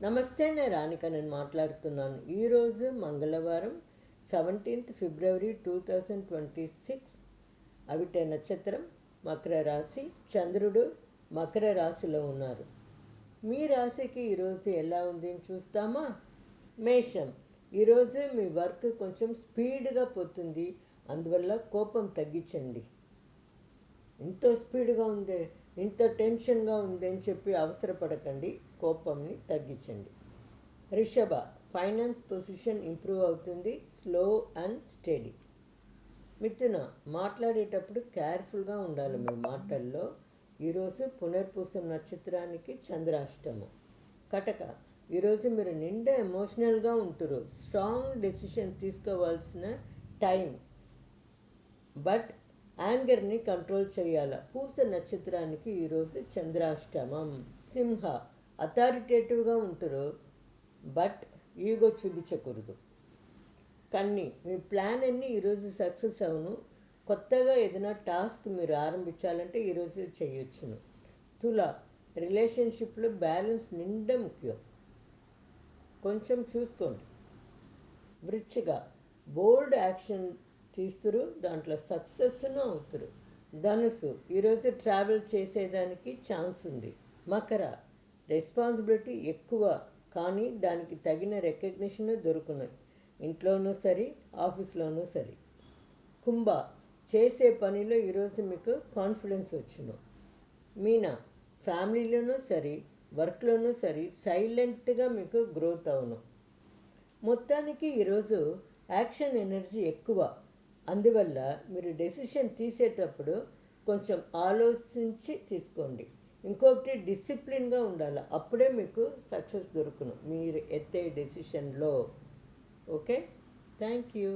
నమస్తే, నేను రానిక మాట్లాడుతున్నాను. ఈరోజు మంగళవారం 17th ఫిబ్రవరి 2026. అవిట నక్షత్రం, మకర రాశి. చంద్రుడు మకర రాశిలో ఉన్నారు. మీ రాశికి ఈరోజు ఎలా ఉంది చూస్తామా? మేషం, ఈరోజు మీ వర్క్ కొంచెం స్పీడ్గా పోతుంది, అందువల్ల కోపం తగ్గించండి. ఎంతో స్పీడ్గా ఉంది, ఇంత టెన్షన్గా ఉంది అని చెప్పి అవసరపడకండి, కోపంని తగ్గించండి. రిషభ, ఫైనాన్స్ పొజిషన్ ఇంప్రూవ్ అవుతుంది, స్లో అండ్ స్టడీ. మిథున, మాట్లాడేటప్పుడు కేర్ఫుల్గా ఉండాలి మీ మాటల్లో. ఈరోజు పునర్పూసం నక్షత్రానికి చంద్రాష్టమం. కటక, ఈరోజు మీరు నిండా ఎమోషనల్గా ఉంటారు, స్ట్రాంగ్ డెసిషన్ తీసుకోవాల్సిన టైం, బట్ యాంగర్ని కంట్రోల్ చేయాలి. పూస నక్షత్రానికి ఈరోజు చంద్రాష్టమం. సింహ, అథారిటేటివ్గా ఉంటారు, బట్ ఈగో చూపించకూడదు. కన్ని, మీ ప్లాన్ అన్నీ ఈరోజు సక్సెస్ అవును. కొత్తగా ఏదైనా టాస్క్ మీరు ఆరంభించాలంటే ఈరోజు చేయొచ్చును. తుల, రిలేషన్షిప్లో బ్యాలెన్స్ నిండా ముఖ్యం, కొంచెం చూసుకోండి. వృశ్చిక, బోల్డ్ యాక్షన్ తీస్తురు, దాంట్లో సక్సెస్ను అవుతురు. ధనుసు, ఈరోజు ట్రావెల్ చేసేదానికి ఛాన్స్ ఉంది. మకర, రెస్పాన్సిబిలిటీ ఎక్కువ, కానీ దానికి తగిన రికగ్నిషన్ దొరుకును, ఇంట్లోనూ సరి ఆఫీస్లోనూ సరి. కుంభ, చేసే పనిలో ఈరోజు మీకు కాన్ఫిడెన్స్ వచ్చును. మీన, ఫ్యామిలీలోనూ సరి వర్క్లోనూ సరి సైలెంట్గా మీకు గ్రోత్ అవును. మొత్తానికి ఈరోజు యాక్షన్ ఎనర్జీ ఎక్కువ, అందువల్ల మీరు డెసిషన్ తీసేటప్పుడు కొంచెం ఆలోచించి తీసుకోండి. ఇంకొకటి, డిసిప్లిన్గా ఉండాలి, అప్పుడే మీకు సక్సెస్ దొరుకును మీరు ఎత్తే డెసిషన్లో. Okay, thank you.